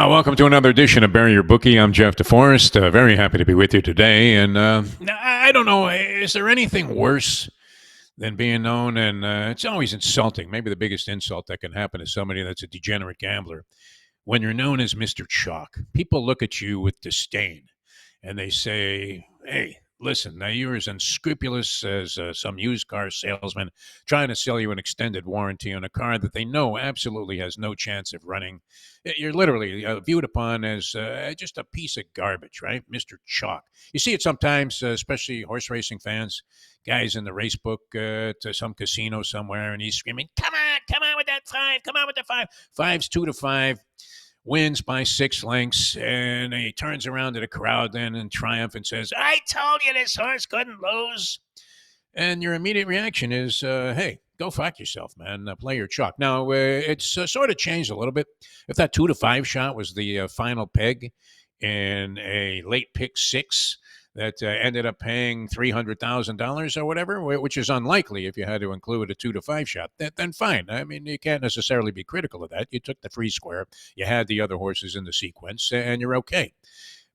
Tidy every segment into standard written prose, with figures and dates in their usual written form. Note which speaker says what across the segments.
Speaker 1: Welcome to another edition of Bury Your Bookie. I'm Jeff DeForest. Very happy to be with you today. And I don't know, is there anything worse than being known? And it's always insulting. Maybe the biggest insult that can happen to somebody that's a degenerate gambler. When you're known as Mr. Chalk, people look at you with disdain and they say, hey, listen, now you're as unscrupulous as some used car salesman trying to sell you an extended warranty on a car that they know absolutely has no chance of running. You're literally viewed upon as just a piece of garbage, right? Mr. Chalk. You see it sometimes, especially horse racing fans, guys in the race book to some casino somewhere, and he's screaming, come on with that five, come on with the five. Five's 2-5, wins by 6 lengths, and he turns around to the crowd then in triumph and says, I told you this horse couldn't lose. And your immediate reaction is, hey, go fuck yourself, man. Play your chalk. Now, it's sort of changed a little bit. If that 2-5 shot was the final peg in a late pick 6 that ended up paying $300,000 or whatever, which is unlikely if you had to include a 2-5 shot, then fine. I mean, you can't necessarily be critical of that. You took the free square, you had the other horses in the sequence, and you're okay.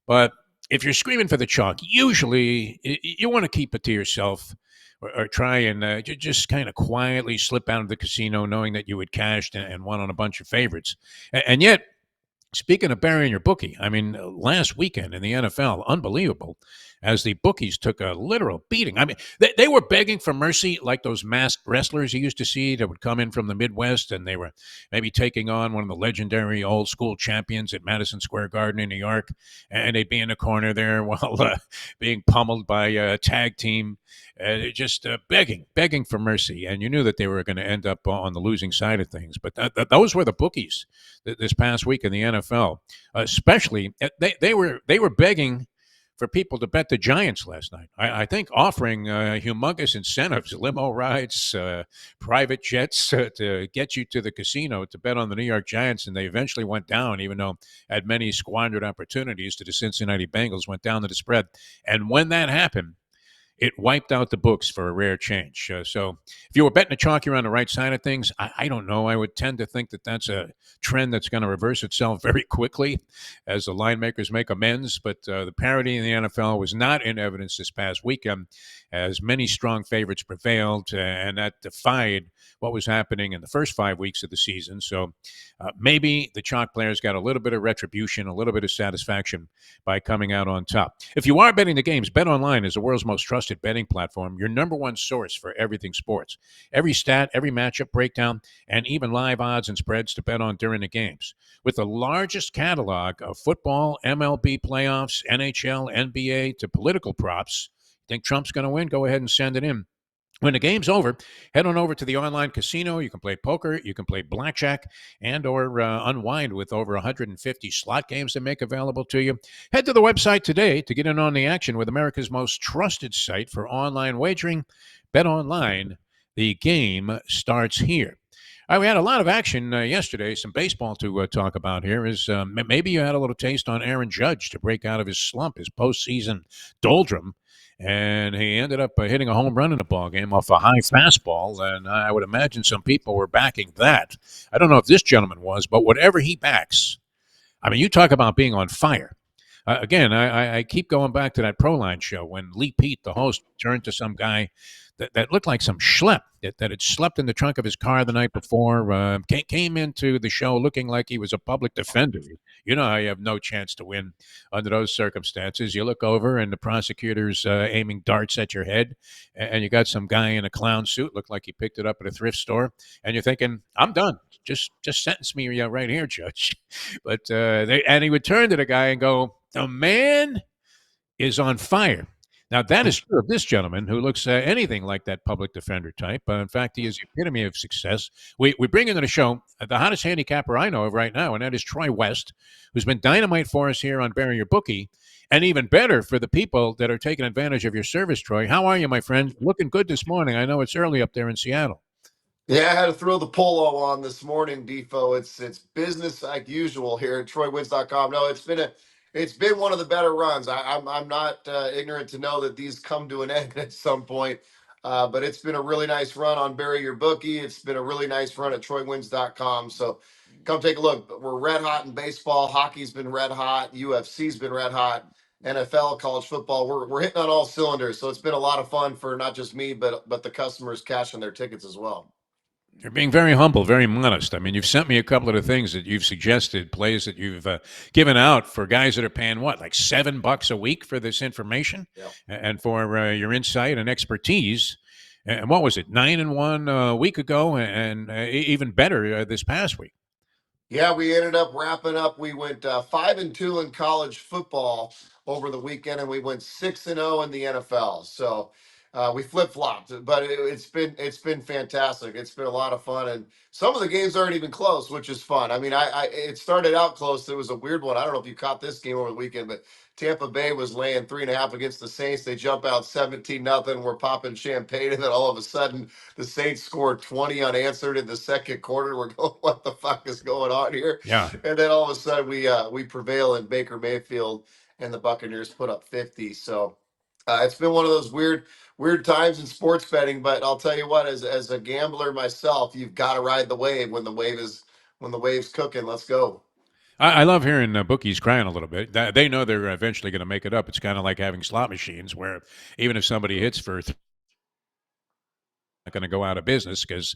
Speaker 1: But if you're screaming for the chalk, usually you want to keep it to yourself, or try and just kind of quietly slip out of the casino knowing that you had cashed and won on a bunch of favorites. And yet, speaking of burying your bookie, I mean, last weekend in the NFL, unbelievable, as the bookies took a literal beating. I mean, they were begging for mercy like those masked wrestlers you used to see that would come in from the Midwest, and they were maybe taking on one of the legendary old school champions at Madison Square Garden in New York, and they'd be in the corner there while being pummeled by a tag team, just begging for mercy. And you knew that they were going to end up on the losing side of things. But those were the bookies this past week in the NFL, especially. They were begging for people to bet the Giants last night. I think offering humongous incentives, limo rides, private jets to get you to the casino to bet on the New York Giants, and they eventually went down, even though had many squandered opportunities to the Cincinnati Bengals, went down to the spread. And when that happened, it wiped out the books for a rare change. So if you were betting a chalk, you're on the right side of things. I don't know. I would tend to think that that's a trend that's going to reverse itself very quickly as the line makers make amends. But the parity in the NFL was not in evidence this past weekend, as many strong favorites prevailed, and that defied what was happening in the first 5 weeks of the season. So maybe the chalk players got a little bit of retribution, a little bit of satisfaction by coming out on top. If you are betting the games, BetOnline is the world's most trusted betting platform, your number one source for everything sports. Every stat, every matchup breakdown, and even live odds and spreads to bet on during the games. With the largest catalog of football, MLB playoffs, NHL, NBA, to political props, think Trump's going to win? Go ahead and send it in. When the game's over, head on over to the online casino. You can play poker, you can play blackjack, and or unwind with over 150 slot games they make available to you. Head to the website today to get in on the action with America's most trusted site for online wagering. Bet online. The game starts here. All right, we had a lot of action yesterday. Some baseball to talk about here. Maybe you had a little taste on Aaron Judge to break out of his slump, his postseason doldrum. And he ended up hitting a home run in the ball game off a high fastball, and I would imagine some people were backing that. I don't know if this gentleman was, but whatever he backs, I mean, you talk about being on fire. Again, I keep going back to that Proline show when Lee Pete, the host, turned to some guy that looked like some schlep that had slept in the trunk of his car the night before, came into the show looking like he was a public defender. You know how you have no chance to win under those circumstances. You look over and the prosecutor's aiming darts at your head, and you got some guy in a clown suit, looked like he picked it up at a thrift store, and you're thinking, I'm done. Just sentence me right here, Judge. But and he would turn to the guy and go, the man is on fire. Now, that is true of this gentleman who looks anything like that public defender type. In fact, he is the epitome of success. We bring into the show the hottest handicapper I know of right now, and that is Troy West, who's been dynamite for us here on Bury Your Bookie, and even better for the people that are taking advantage of your service, Troy. How are you, my friend? Looking good this morning. I know it's early up there in Seattle.
Speaker 2: Yeah, I had to throw the polo on this morning, Defo. It's business like usual here at TroyWins.com. No, it's been one of the better runs. I'm not ignorant to know that these come to an end at some point, but it's been a really nice run on Bury Your Bookie. It's been a really nice run at TroyWins.com. So come take a look. We're red hot in baseball. Hockey's been red hot. UFC's been red hot. NFL, college football. We're hitting on all cylinders. So it's been a lot of fun for not just me, but the customers cashing their tickets as well.
Speaker 1: You're being very humble, very modest. I mean, you've sent me a couple of the things that you've suggested, plays that you've given out for guys that are paying what, like $7 a week for this information,
Speaker 2: Yeah.
Speaker 1: and for your insight and expertise. And what was it, 9-1 a week ago, and even better this past week.
Speaker 2: Yeah, we ended up wrapping up. We went 5-2 in college football over the weekend, and we went 6-0 in the NFL. So we flip flopped, but it's been fantastic. It's been a lot of fun, and some of the games aren't even close, which is fun. I mean, I it started out close. It was a weird one. I don't know if you caught this game over the weekend, but Tampa Bay was laying 3.5 against the Saints. They jump out 17-0. We're popping champagne, and then all of a sudden the Saints scored 20 unanswered in the second quarter. We're going, what the fuck is going on here?
Speaker 1: Yeah.
Speaker 2: And then all of a sudden we prevail in Baker Mayfield, and the Buccaneers put up 50. So it's been one of those weird times in sports betting. But I'll tell you what, as a gambler myself, you've got to ride the wave when the wave's cooking. Let's go.
Speaker 1: I love hearing bookies crying a little bit. They know they're eventually going to make it up. It's kind of like having slot machines where even if somebody hits for not going to go out of business because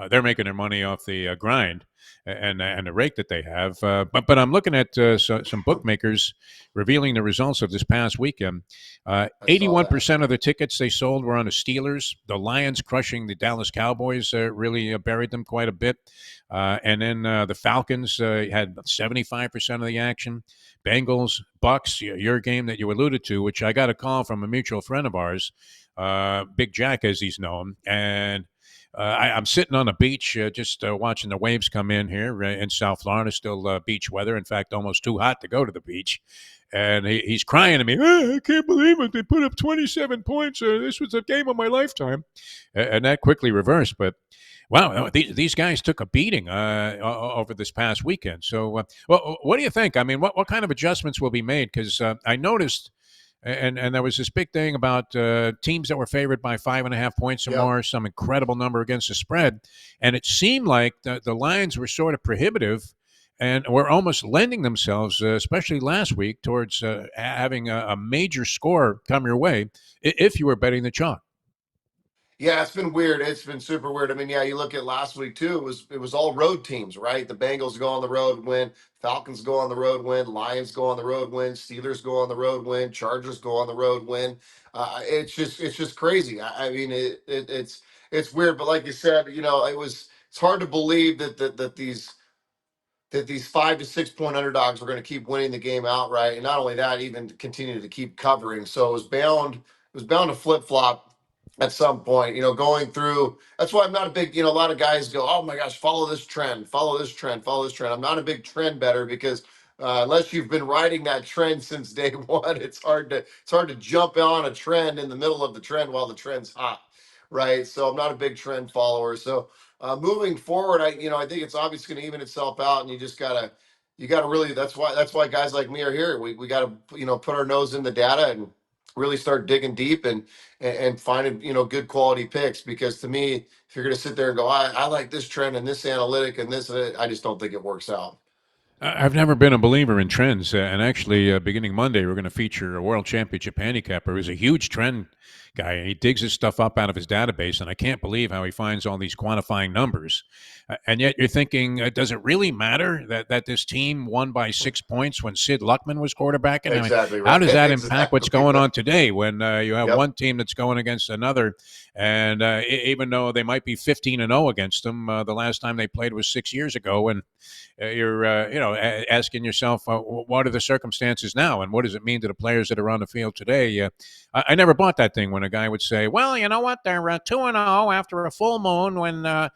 Speaker 1: they're making their money off the grind and the rate that they have. But I'm looking at some bookmakers revealing the results of this past weekend.
Speaker 2: I saw that.
Speaker 1: 81% of the tickets they sold were on the Steelers. The Lions crushing the Dallas Cowboys really buried them quite a bit. And then the Falcons had 75% of the action. Bengals, Bucks, your game that you alluded to, which I got a call from a mutual friend of ours, Big Jack, as he's known. And I'm sitting on the beach just watching the waves come in here in South Florida, still beach weather. In fact, almost too hot to go to the beach. And he's crying to me, I can't believe it. They put up 27 points. This was a game of my lifetime. And that quickly reversed. But wow, these guys took a beating over this past weekend. So, what do you think? I mean, what kind of adjustments will be made? Because I noticed, and there was this big thing about teams that were favored by 5.5 points or
Speaker 2: Yep.
Speaker 1: more, some incredible number against the spread, and it seemed like the lines were sort of prohibitive. And were almost lending themselves, especially last week, towards having a major score come your way if you were betting the chalk.
Speaker 2: Yeah, it's been weird. It's been super weird. I mean, yeah, you look at last week too. It was all road teams, right? The Bengals go on the road, win. Falcons go on the road, win. Lions go on the road, win. Steelers go on the road, win. Chargers go on the road, win. It's just crazy. I mean, it's weird. But like you said, it's hard to believe that these 5 to 6 point underdogs were going to keep winning the game outright, and not only that, even continue to keep covering. So it was bound to flip flop at some point. Going through. That's why I'm not a big. A lot of guys go, "Oh my gosh, follow this trend, follow this trend, follow this trend." I'm not a big trend better because unless you've been riding that trend since day one, it's hard to jump on a trend in the middle of the trend while the trend's hot, right? So I'm not a big trend follower. So moving forward, I think it's obviously going to even itself out, and you gotta really. That's why guys like me are here. We gotta put our nose in the data and really start digging deep and finding good quality picks, because to me, if you're going to sit there and go, I like this trend and this analytic and this, I just don't think it works out.
Speaker 1: I've never been a believer in trends, and actually, beginning Monday, we're going to feature a world championship handicapper who's a huge trend guy, and he digs his stuff up out of his database, and I can't believe how he finds all these quantifying numbers. And yet, you're thinking, does it really matter that this team won by 6 points when Sid Luckman was quarterbacking? I mean,
Speaker 2: Exactly
Speaker 1: how
Speaker 2: right.
Speaker 1: does that impact what's
Speaker 2: Exactly
Speaker 1: going
Speaker 2: right.
Speaker 1: on today when you have
Speaker 2: Yep.
Speaker 1: one team that's going against another, and even though they might be 15-0 against them, the last time they played was 6 years ago, and you're asking yourself, what are the circumstances now, and what does it mean to the players that are on the field today? I never bought that thing when a guy would say, well, you know what, they're 2-0 after a full moon when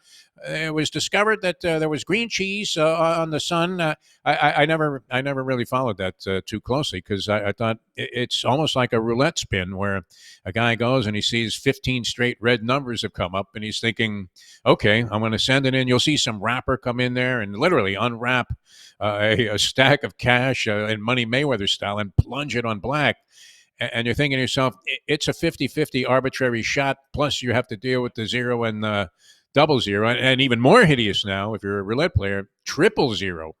Speaker 1: it was discovered that there was green cheese on the sun. I never really followed that too closely, because I thought it's almost like a roulette spin where a guy goes and he sees 15 straight red numbers have come up, and he's thinking, okay, I'm going to send it in. You'll see some rapper come in there and literally unwrap a stack of cash in Money Mayweather style and plunge it on black. And you're thinking to yourself, it's a 50-50 arbitrary shot. Plus, you have to deal with the zero and the double zero, and even more hideous now if you're a roulette player, triple zero.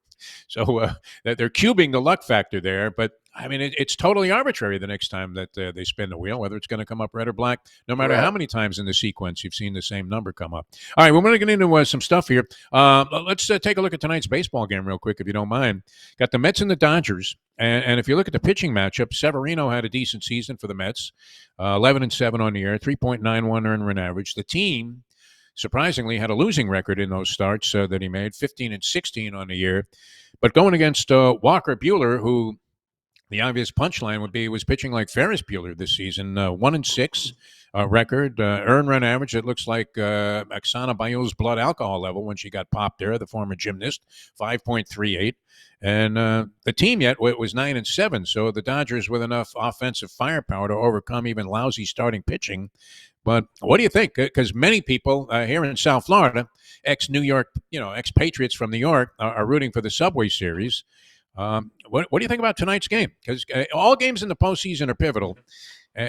Speaker 1: So that they're cubing the luck factor there. But I mean, it's totally arbitrary the next time that they spin the wheel, whether it's going to come up red or black, no matter how
Speaker 2: Correct.
Speaker 1: many times in the sequence you've seen the same number come up. All right, we're going to get into some stuff here. Let's take a look at tonight's baseball game real quick, if you don't mind. Got the Mets and the Dodgers. And if you look at the pitching matchup, Severino had a decent season for the Mets, 11-7 on the year, 3.91 earned run average. The team surprisingly had a losing record in those starts that he made, 15-16 on the year. But going against Walker Buehler, who the obvious punchline would be was pitching like Ferris Bueller this season, 1-6 record, earned run average. It looks like Oksana Bayou's blood alcohol level when she got popped there, the former gymnast, 5.38. And the team yet was 9-7. So the Dodgers with enough offensive firepower to overcome even lousy starting pitching. But what do you think? Because many people here in South Florida, ex-New York, ex-Patriots from New York, are rooting for the Subway Series. What do you think about tonight's game? Because all games in the postseason are pivotal,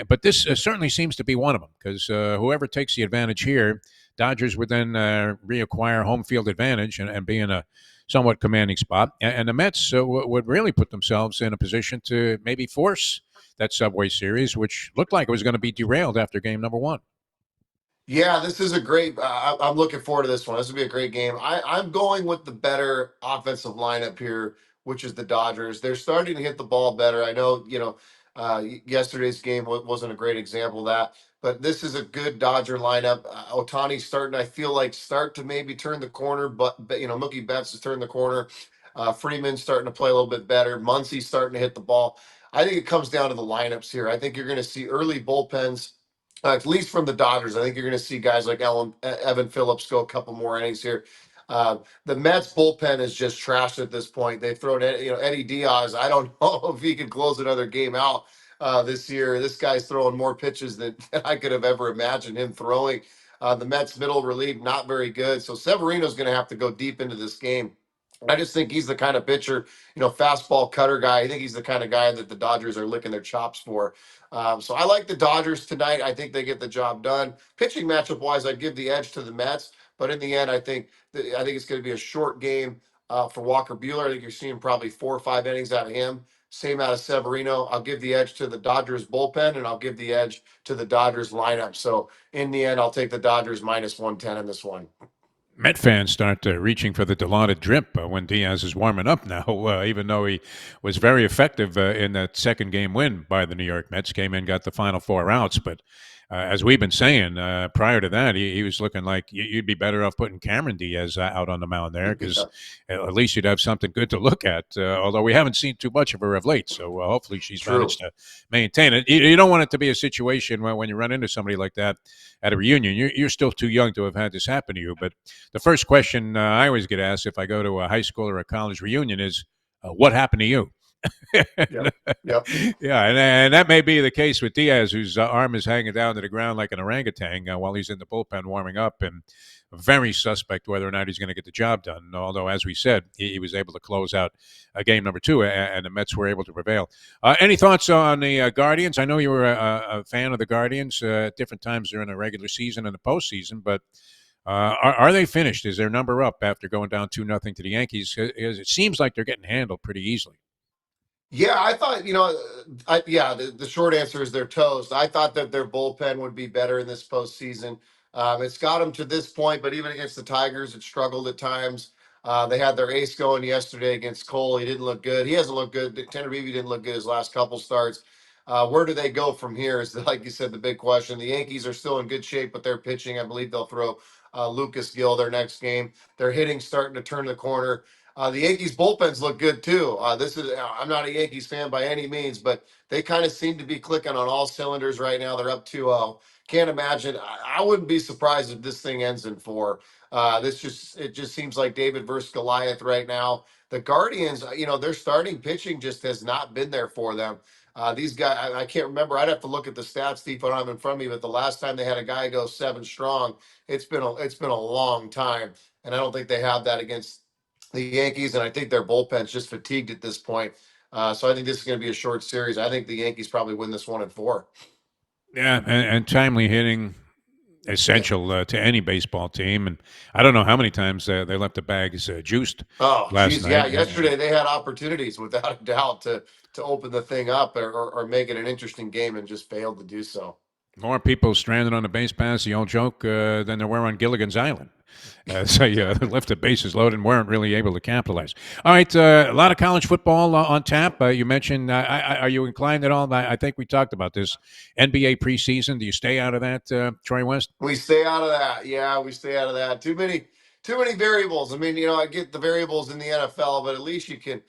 Speaker 1: but this certainly seems to be one of them. Because whoever takes the advantage here, Dodgers would then reacquire home field advantage and be in a somewhat commanding spot, and the Mets would really put themselves in a position to maybe force that Subway Series, which looked like it was going to be derailed after game number one.
Speaker 2: Yeah, this is a great. I'm looking forward to this one. This will be a great game. I'm going with the better offensive lineup here, which is the Dodgers. They're starting to hit the ball better. I know, yesterday's game wasn't a great example of that, but this is a good Dodger lineup. Otani's starting, I feel like, start to maybe turn the corner, but Mookie Betts has turned the corner. Freeman's starting to play a little bit better. Muncy's starting to hit the ball. I think it comes down to the lineups here. I think you're going to see early bullpens at least from the Dodgers. I think you're going to see guys like Evan Phillips go a couple more innings here. The Mets bullpen is just trashed at this point. They've thrown, Eddie Diaz. I don't know if he could close another game out this year. This guy's throwing more pitches than I could have ever imagined him throwing. The Mets middle relief not very good. So Severino's going to have to go deep into this game. I just think he's the kind of pitcher, fastball cutter guy. I think he's the kind of guy that the Dodgers are licking their chops for. So I like the Dodgers tonight. I think they get the job done. Pitching matchup wise, I'd give the edge to the Mets, but in the end, I think it's going to be a short game for Walker Buehler. I think you're seeing probably 4 or 5 innings out of him. Same out of Severino. I'll give the edge to the Dodgers bullpen, and I'll give the edge to the Dodgers lineup. So in the end, I'll take the Dodgers minus 110 in this one.
Speaker 1: Met fans start reaching for the dilaudid drip when Diaz is warming up now, even though he was very effective in that second game win by the New York Mets, came in, got the final 4 outs. But as we've been saying, prior to that, he was looking like you'd be better off putting Cameron Diaz out on the mound there because at least you'd have something good to look at, although we haven't seen too much of her of late. So hopefully she's
Speaker 2: True.
Speaker 1: managed to maintain it. You don't want it to be a situation where when you run into somebody like that at a reunion, you're still too young to have had this happen to you. But the first question I always get asked if I go to a high school or a college reunion is, what happened to you?
Speaker 2: Yep. Yep.
Speaker 1: Yeah, and that may be the case with Diaz, whose arm is hanging down to the ground like an orangutan while he's in the bullpen warming up, and very suspect whether or not he's going to get the job done. Although, as we said, he was able to close out game number 2, and the Mets were able to prevail. Any thoughts on the Guardians? I know you were a fan of the Guardians at different times during the regular season and the postseason, but are they finished? Is their number up after going down 2-0 to the Yankees? It seems like they're getting handled pretty easily.
Speaker 2: Yeah, I thought, the short answer is they're toast. I thought that their bullpen would be better in this postseason. It's got them to this point, but even against the Tigers, it struggled at times. They had their ace going yesterday against Cole. He didn't look good. He hasn't looked good. Tanner Beebe didn't look good his last couple starts. Where do they go from here is, like you said, the big question. The Yankees are still in good shape, but they're pitching. I believe they'll throw Lucas Gill their next game. Their hitting starting to turn the corner. The Yankees bullpens look good too. I'm not a Yankees fan by any means, but they kind of seem to be clicking on all cylinders right now. They're up 2-0. Can't imagine. I wouldn't be surprised if this thing ends in 4. It just seems like David versus Goliath right now. The Guardians, their starting pitching just has not been there for them. These guys, I can't remember. I'd have to look at the stats, Steve, I don't have in front of me. But the last time they had a guy go 7 strong, it's been a long time, and I don't think they have that against the Yankees, and I think their bullpen's just fatigued at this point. So I think this is going to be a short series. I think the Yankees probably win this one in 4.
Speaker 1: Yeah, and timely hitting
Speaker 2: Yeah.
Speaker 1: essential to any baseball team. And I don't know how many times they left the bags juiced
Speaker 2: Oh,
Speaker 1: last
Speaker 2: geez, yeah.
Speaker 1: night.
Speaker 2: Yesterday they had opportunities, without a doubt, to open the thing up, or make it an interesting game, and just failed to do so.
Speaker 1: More people stranded on the base pass, the old joke, than there were on Gilligan's Island. So you left the bases loaded and weren't really able to capitalize. All right, a lot of college football on tap. You mentioned, are you inclined at all? I think we talked about this. NBA preseason. Do you stay out of that, Troy West?
Speaker 2: We stay out of that. Yeah, we stay out of that. Too many variables. I mean, I get the variables in the NFL, but at least you can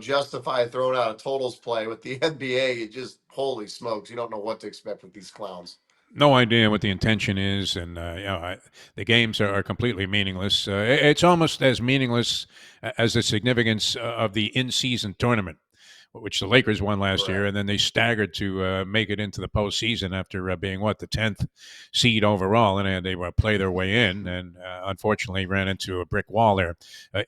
Speaker 2: justify throwing out a totals play. With the NBA, you just, holy smokes, you don't know what to expect with these clowns.
Speaker 1: No idea what the intention is, and the games are completely meaningless. It's almost as meaningless as the significance of the in-season tournament, which the Lakers won last year,
Speaker 2: Correct.
Speaker 1: and then they staggered to make it into the postseason after being the 10th seed overall, and they play their way in, and unfortunately ran into a brick wall there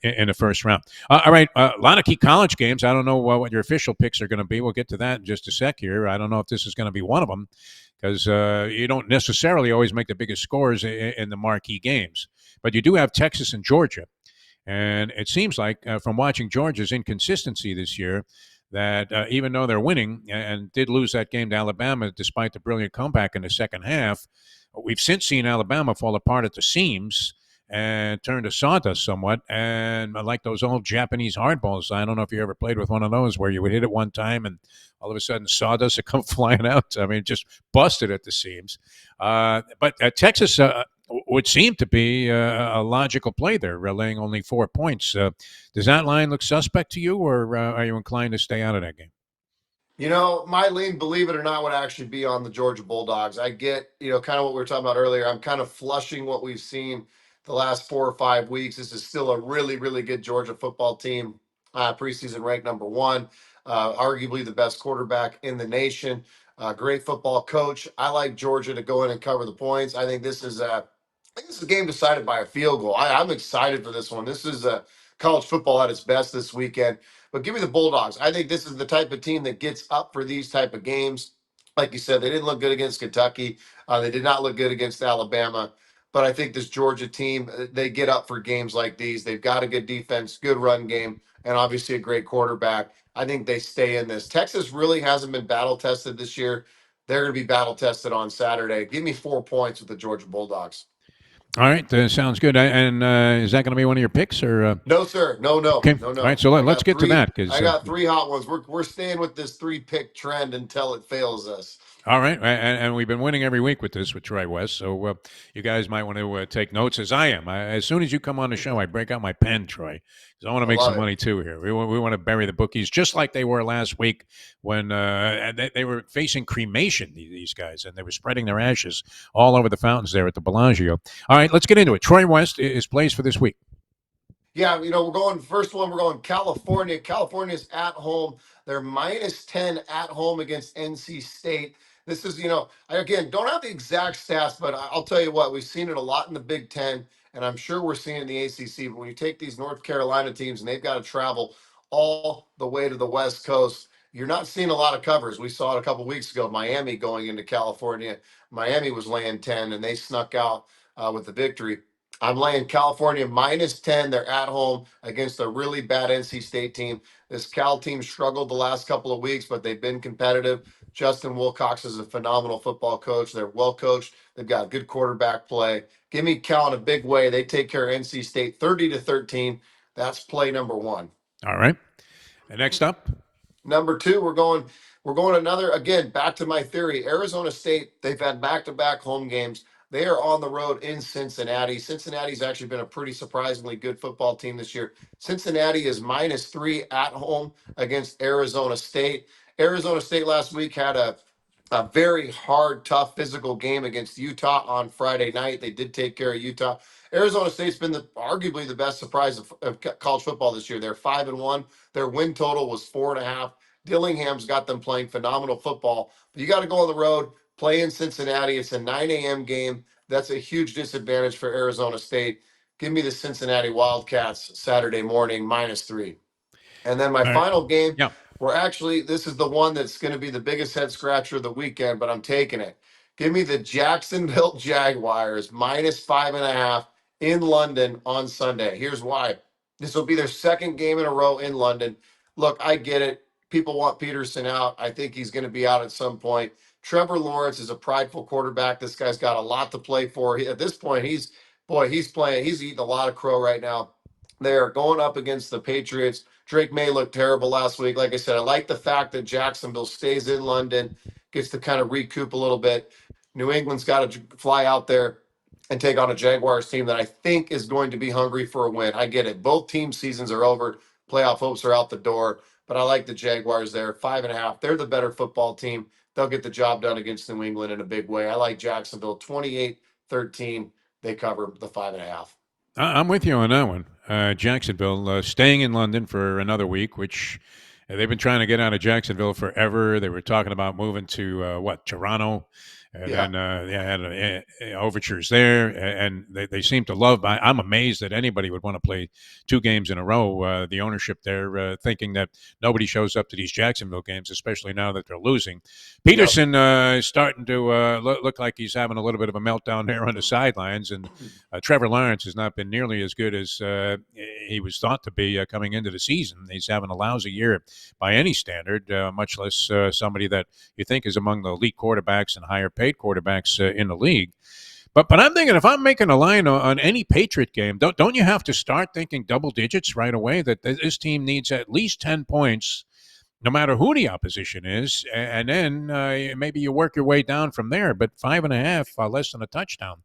Speaker 1: in the first round. All right, a lot of key college games. I don't know what your official picks are going to be. We'll get to that in just a sec here. I don't know if this is going to be one of them because you don't necessarily always make the biggest scores in the marquee games, but you do have Texas and Georgia. And it seems like from watching Georgia's inconsistency this year that even though they're winning and did lose that game to Alabama despite the brilliant comeback in the second half, we've since seen Alabama fall apart at the seams and turn to sawdust somewhat. And like those old Japanese hardballs, I don't know if you ever played with one of those where you would hit it one time and all of a sudden sawdust would come flying out. I mean, just busted at the seams. But Texas would seem to be a logical play there, laying only 4 points. Does that line look suspect to you, or are you inclined to stay out of that game?
Speaker 2: My lean, believe it or not, would actually be on the Georgia Bulldogs. I get, kind of what we were talking about earlier. I'm kind of flushing what we've seen the last 4 or 5 weeks. This is still a really, really good Georgia football team. Preseason ranked number one, arguably the best quarterback in the nation. Great football coach. I like Georgia to go in and cover the points. I think this is a game decided by a field goal. I'm excited for this one. This is college football at its best this weekend. But give me the Bulldogs. I think this is the type of team that gets up for these type of games. Like you said, they didn't look good against Kentucky. They did not look good against Alabama. But I think this Georgia team, they get up for games like these. They've got a good defense, good run game, and obviously a great quarterback. I think they stay in this. Texas really hasn't been battle tested this year. They're going to be battle tested on Saturday. Give me 4 points with the Georgia Bulldogs.
Speaker 1: All right, sounds good. And is that going to be one of your picks, or
Speaker 2: No, sir. No, no,
Speaker 1: okay?
Speaker 2: no,
Speaker 1: All right,
Speaker 2: no.
Speaker 1: so
Speaker 2: I
Speaker 1: let's
Speaker 2: got
Speaker 1: get to
Speaker 2: three.
Speaker 1: that because
Speaker 2: I got three hot ones. We're staying with this three-pick trend until it fails us.
Speaker 1: all right, and we've been winning every week with this with Troy West. So you guys might want to take notes as I am. As soon as you come on the show, I break out my pen, Troy, because I want to
Speaker 2: I
Speaker 1: make some
Speaker 2: love it.
Speaker 1: money too here. We want to bury the bookies just like they were last week when they were facing cremation. These guys, and they were spreading their ashes all over the fountains there at the Bellagio. All right, let's get into it. Troy West is plays for this week.
Speaker 2: Yeah, we're going first one. We're going California. California's at home. They're -10 at home against NC State. This is, I, again, don't have the exact stats, but I'll tell you what, we've seen it a lot in the Big Ten, and I'm sure we're seeing it in the ACC. But when you take these North Carolina teams and they've got to travel all the way to the West Coast, you're not seeing a lot of covers. We saw it a couple weeks ago. Miami going into California. Miami was laying 10, and they snuck out with the victory. I'm laying California -10. They're at home against a really bad NC State team. This Cal team struggled the last couple of weeks, but they've been competitive. Justin Wilcox is a phenomenal football coach. They're well coached. They've got good quarterback play. Give me Cal in a big way. They take care of NC State 30-13. That's play number one.
Speaker 1: All right, and next up.
Speaker 2: Number two, we're going another, again, back to my theory. Arizona State, they've had back-to-back home games. They are on the road in Cincinnati. Cincinnati's actually been a pretty surprisingly good football team this year. Cincinnati is -3 at home against Arizona State. Arizona State last week had a very hard, tough physical game against Utah on Friday night. They did take care of Utah. Arizona State's been arguably the best surprise of college football this year. They're 5-1. Their win total was 4.5. Dillingham's got them playing phenomenal football. But you got to go on the road, play in Cincinnati. It's a 9 a.m. game. That's a huge disadvantage for Arizona State. Give me the Cincinnati Wildcats Saturday morning -3. And then my
Speaker 1: All right,
Speaker 2: final game,
Speaker 1: yeah.
Speaker 2: this is the one that's going to be the biggest head scratcher of the weekend, but I'm taking it. Give me the Jacksonville Jaguars -5.5 in London on Sunday. Here's why. This will be their second game in a row in London. Look, I get it. People want Peterson out. I think he's going to be out at some point. Trevor Lawrence is a prideful quarterback. This guy's got a lot to play for. At this point, he's playing. He's eating a lot of crow right now. They are going up against the Patriots. Drake May looked terrible last week. Like I said, I like the fact that Jacksonville stays in London, gets to kind of recoup a little bit. New England's got to fly out there and take on a Jaguars team that I think is going to be hungry for a win. I get it. Both team seasons are over. Playoff hopes are out the door. But I like the Jaguars there. 5.5. They're the better football team. They'll get the job done against New England in a big way. I like Jacksonville 28-13. They cover the 5.5.
Speaker 1: I'm with you on that one. Jacksonville staying in London for another week, which they've been trying to get out of Jacksonville forever. They were talking about moving to Toronto, and
Speaker 2: Yeah.
Speaker 1: then had overtures there, and they seem to love. I'm amazed that anybody would want to play 2 games in a row. The ownership there thinking that nobody shows up to these Jacksonville games, especially now that they're losing.
Speaker 2: Yep.
Speaker 1: Peterson is starting to look like he's having a little bit of a meltdown there on the sidelines, and Trevor Lawrence has not been nearly as good as he was thought to be coming into the season. He's having a lousy year by any standard, much less somebody that you think is among the elite quarterbacks and higher paid quarterbacks in the league. But I'm thinking if I'm making a line on any Patriot game, don't you have to start thinking double digits right away? That this team needs at least 10 points, no matter who the opposition is, and then maybe you work your way down from there. But 5.5, less than a touchdown,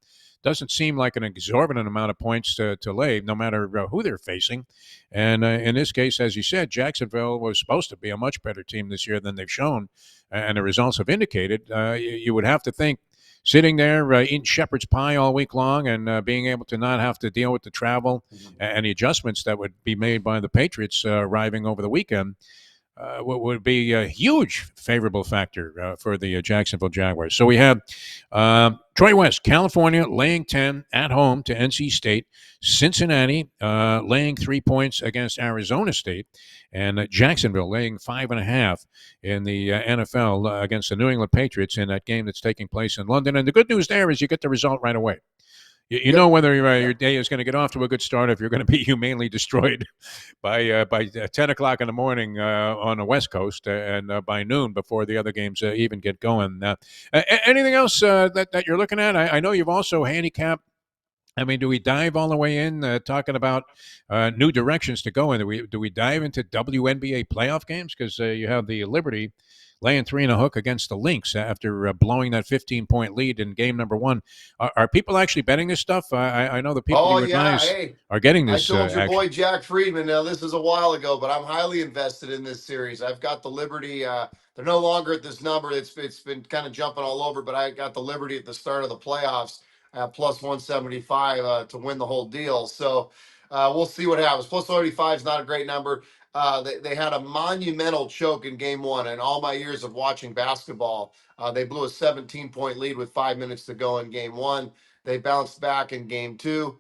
Speaker 1: doesn't seem like an exorbitant amount of points to lay, no matter who they're facing. And in this case, as you said, Jacksonville was supposed to be a much better team this year than they've shown, and the results have indicated. You would have to think sitting there eating shepherd's pie all week long and being able to not have to deal with the travel and the adjustments that would be made by the Patriots arriving over the weekend would be a huge favorable factor for the Jacksonville Jaguars. So we have Troy West, California, laying 10 at home to NC State. Cincinnati laying 3 points against Arizona State. And Jacksonville laying 5.5 in the NFL against the New England Patriots in that game that's taking place in London. And the good news there is you get the result right away. You know whether your day is going to get off to a good start, if you're going to be humanely destroyed by 10 o'clock in the morning on the West Coast and by noon before the other games even get going. Anything else that you're looking at? I know you've also handicapped. I mean, do we dive all the way in talking about new directions to go in? Do we dive into WNBA playoff games? Because you have the Liberty laying 3.5 against the Lynx after blowing that 15-point lead in game number 1. Are people actually betting this stuff? I know the people
Speaker 2: Oh
Speaker 1: you
Speaker 2: yeah,
Speaker 1: advise
Speaker 2: hey,
Speaker 1: are getting
Speaker 2: I
Speaker 1: this
Speaker 2: told your
Speaker 1: action.
Speaker 2: boy Jack Friedman. Now this is a while ago, but I'm highly invested in this series. I've got the Liberty. They're no longer at this number. It's been kind of jumping all over, but I got the Liberty at the start of the playoffs at plus 175 to win the whole deal. So we'll see what happens. Plus 185 is not a great number. They had a monumental choke in game 1, and all my years of watching basketball, they blew a 17-point lead with 5 minutes to go in game 1. They bounced back in game 2.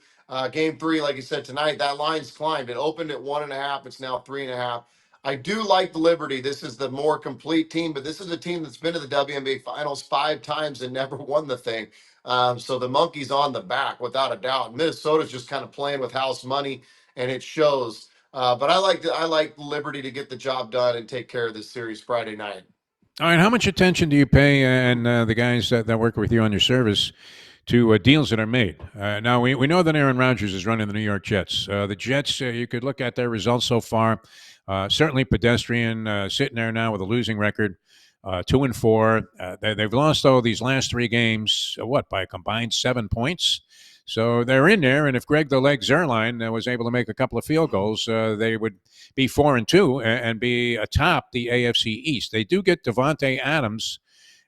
Speaker 2: Game 3, like you said tonight, that line's climbed. It opened at 1.5. It's now 3.5. I do like the Liberty. This is the more complete team, but this is a team that's been to the WNBA Finals 5 times and never won the thing. So the monkey's on the back without a doubt. Minnesota's just kind of playing with house money, and it shows. But I like Liberty to get the job done and take care of this series Friday night.
Speaker 1: All right, how much attention do you pay, and the guys that work with you on your service, to deals that are made? Now, we know that Aaron Rodgers is running the New York Jets. The Jets, you could look at their results so far. Certainly pedestrian, sitting there now with a losing record, 2-4. They've lost, though, these last 3 games, by a combined 7 points. So they're in there, and if Greg the Leg Zerline was able to make a couple of field goals, they would be 4-2 and be atop the AFC East. They do get Devontae Adams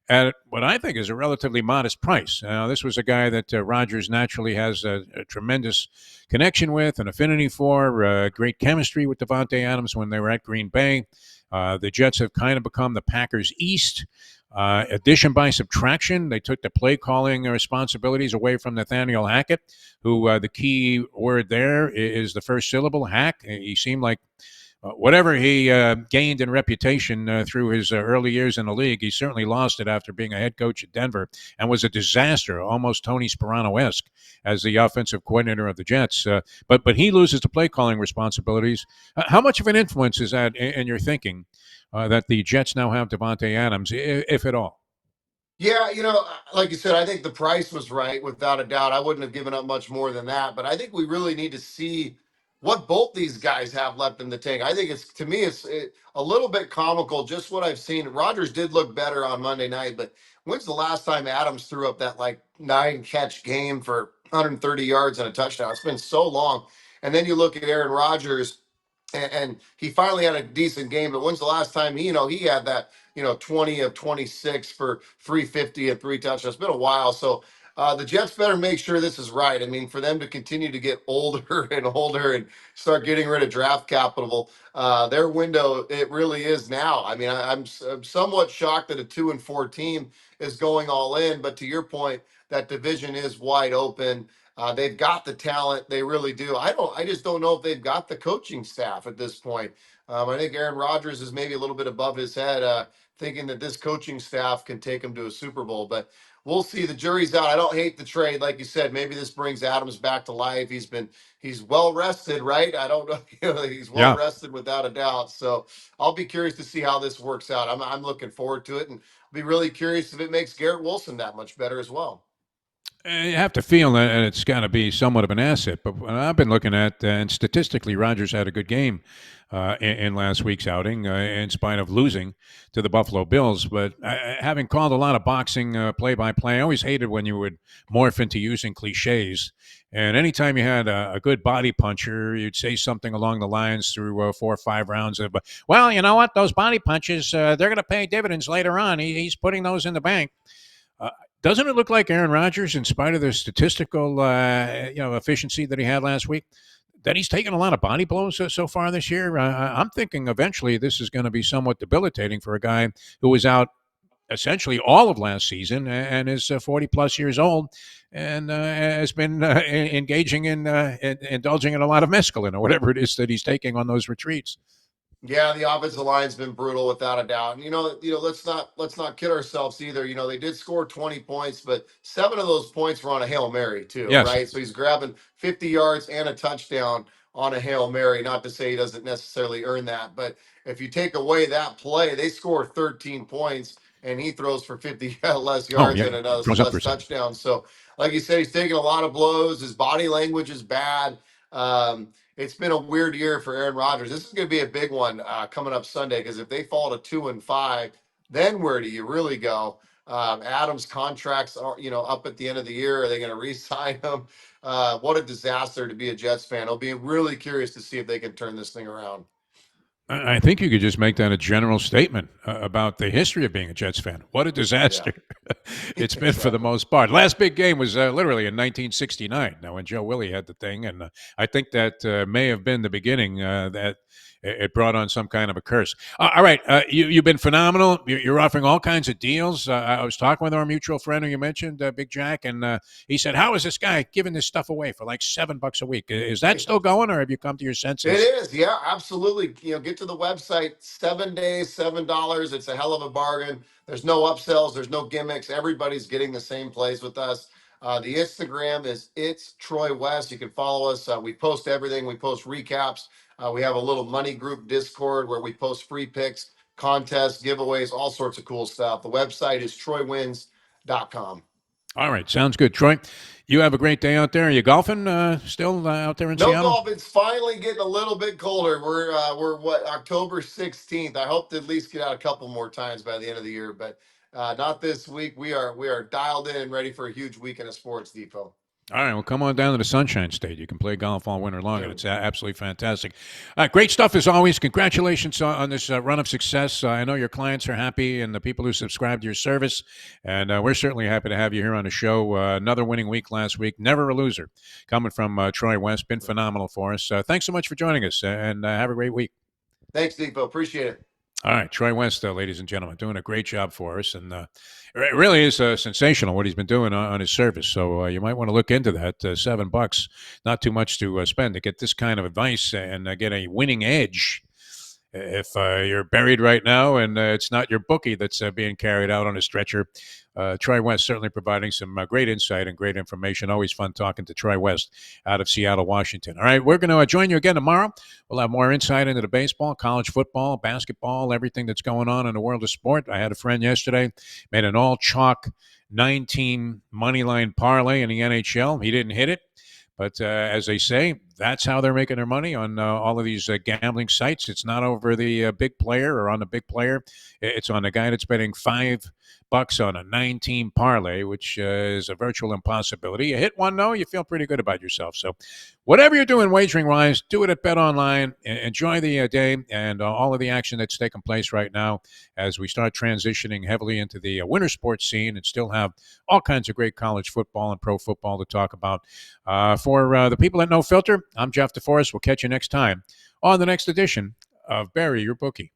Speaker 1: at what I think is a relatively modest price. This was a guy that Rodgers naturally has a tremendous connection with, an affinity for, great chemistry with Devontae Adams when they were at Green Bay. The Jets have kind of become the Packers East. Addition by subtraction, they took the play calling responsibilities away from Nathaniel Hackett, who the key word there is the first syllable, hack. He seemed like whatever he gained in reputation through his early years in the league, he certainly lost it after being a head coach at Denver and was a disaster, almost Tony Sparano-esque as the offensive coordinator of the Jets. But he loses the play calling responsibilities. How much of an influence is that in your thinking that the Jets now have Devontae Adams, if at all?
Speaker 2: Yeah, like you said, I think the price was right without a doubt. I wouldn't have given up much more than that, but I think we really need to see what both these guys have left in the tank. I think it's to me a little bit comical just what I've seen. Rodgers did look better on Monday night, but when's the last time Adams threw up that like 9 catch game for 130 yards and a touchdown? It's been so long. And then you look at Aaron Rodgers and he finally had a decent game, but when's the last time he had that 20 of 26 for 350 and 3 touchdowns? It's been a while. So the Jets better make sure this is right. I mean, for them to continue to get older and older and start getting rid of draft capital, their window, it really is now. I mean, I'm somewhat shocked that a 2-4 team is going all in, but to your point, that division is wide open. They've got the talent, they really do. I just don't know if they've got the coaching staff at this point. I think Aaron Rodgers is maybe a little bit above his head, thinking that this coaching staff can take him to a Super Bowl. But we'll see. The jury's out. I don't hate the trade, like you said. Maybe this brings Adams back to life. He's well rested, right? I don't know. He's well
Speaker 1: Yeah.
Speaker 2: rested without a doubt. So I'll be curious to see how this works out. I'm looking forward to it, and be really curious if it makes Garrett Wilson that much better as well.
Speaker 1: You have to feel that it's got to be somewhat of an asset. But what I've been looking at, and statistically, Rodgers had a good game in last week's outing, in spite of losing to the Buffalo Bills. But having called a lot of boxing play-by-play, I always hated when you would morph into using cliches. And anytime you had a good body puncher, you'd say something along the lines through 4 or 5 rounds of, well, you know what? Those body punches, they're going to pay dividends later on. He's putting those in the bank. Uh, doesn't it look like Aaron Rodgers, in spite of the statistical efficiency that he had last week, that he's taken a lot of body blows so far this year? I'm thinking eventually this is going to be somewhat debilitating for a guy who was out essentially all of last season and is 40 plus years old and has been engaging in indulging in a lot of mescaline or whatever it is that he's taking on those retreats.
Speaker 2: Yeah, the offensive line's been brutal without a doubt. And let's not kid ourselves either. They did score 20 points, but 7 of those points were on a Hail Mary too,
Speaker 1: Yes.
Speaker 2: right? So he's grabbing 50 yards and a touchdown on a Hail Mary. Not to say he doesn't necessarily earn that, but if you take away that play, they score 13 points and he throws for 50 less
Speaker 1: Oh,
Speaker 2: yards
Speaker 1: yeah.
Speaker 2: and another
Speaker 1: Throws up for
Speaker 2: less
Speaker 1: a second.
Speaker 2: touchdowns. So, like you said, he's taking a lot of blows. His body language is bad. It's been a weird year for Aaron Rodgers. This is going to be a big one coming up Sunday, because if they fall to 2-5, then where do you really go? Adams' contracts are up at the end of the year. Are they going to re-sign him? What a disaster to be a Jets fan. I'll be really curious to see if they can turn this thing around.
Speaker 1: I think you could just make that a general statement about the history of being a Jets fan. What a disaster it's been for the
Speaker 2: Exactly.
Speaker 1: most part. Last big game was literally in 1969, now when Joe Willie had the thing. And I think that may have been the beginning that it brought on some kind of a curse. All right. You've been phenomenal. You're offering all kinds of deals. I was talking with our mutual friend who you mentioned, Big Jack, and he said, how is this guy giving this stuff away for like $7 a week? Is that still going, or have you come to your
Speaker 2: It
Speaker 1: senses?
Speaker 2: is, yeah, absolutely. Get to the website, 7 days, $7. It's a hell of a bargain. There's no upsells, there's no gimmicks. Everybody's getting the same plays with us. The Instagram is It's Troy West. You can follow us. We post everything. We post recaps. We have a little money group Discord where we post free picks, contests, giveaways, all sorts of cool stuff. The website is troywins.com.
Speaker 1: All right, sounds good, Troy. You have a great day out there. Are you golfing still out there in
Speaker 2: No
Speaker 1: Seattle?
Speaker 2: golf. It's finally getting a little bit colder. We're what, October 16th. I hope to at least get out a couple more times by the end of the year, but not this week. We are dialed in and ready for a huge weekend of sports, Depot.
Speaker 1: All right, well, come on down to the Sunshine State. You can play golf all winter long, and
Speaker 2: Dude,
Speaker 1: it's absolutely fantastic. Great stuff as always. Congratulations on this run of success. I know your clients are happy and the people who subscribe to your service, and we're certainly happy to have you here on the show. Another winning week last week. Never a loser coming from Troy West. Been phenomenal for us. Thanks so much for joining us, and have a great week.
Speaker 2: thanks, Depot. Appreciate it.
Speaker 1: All right, Troy West, ladies and gentlemen, doing a great job for us, and it really is sensational what he's been doing on his service. So you might want to look into that. $7, not too much to spend to get this kind of advice and get a winning edge If you're buried right now and it's not your bookie that's being carried out on a stretcher, Troy West certainly providing some great insight and great information. Always fun talking to Troy West out of Seattle, Washington. All right, we're going to join you again tomorrow. We'll have more insight into the baseball, college football, basketball, everything that's going on in the world of sport. I had a friend yesterday, made an all-chalk 9-team money line parlay in the NHL. He didn't hit it. But as they say, that's how they're making their money on all of these gambling sites. It's not over the big player or on the big player. It's on the guy that's betting $5 on a 9-team parlay, which is a virtual impossibility. You hit one, though, you feel pretty good about yourself. So whatever you're doing wagering-wise, do it at Bet Online. Enjoy the day and all of the action that's taking place right now as we start transitioning heavily into the winter sports scene and still have all kinds of great college football and pro football to talk about. For the people at No Filter, I'm Jeff DeForest. We'll catch you next time on the next edition of Bury Your Bookie.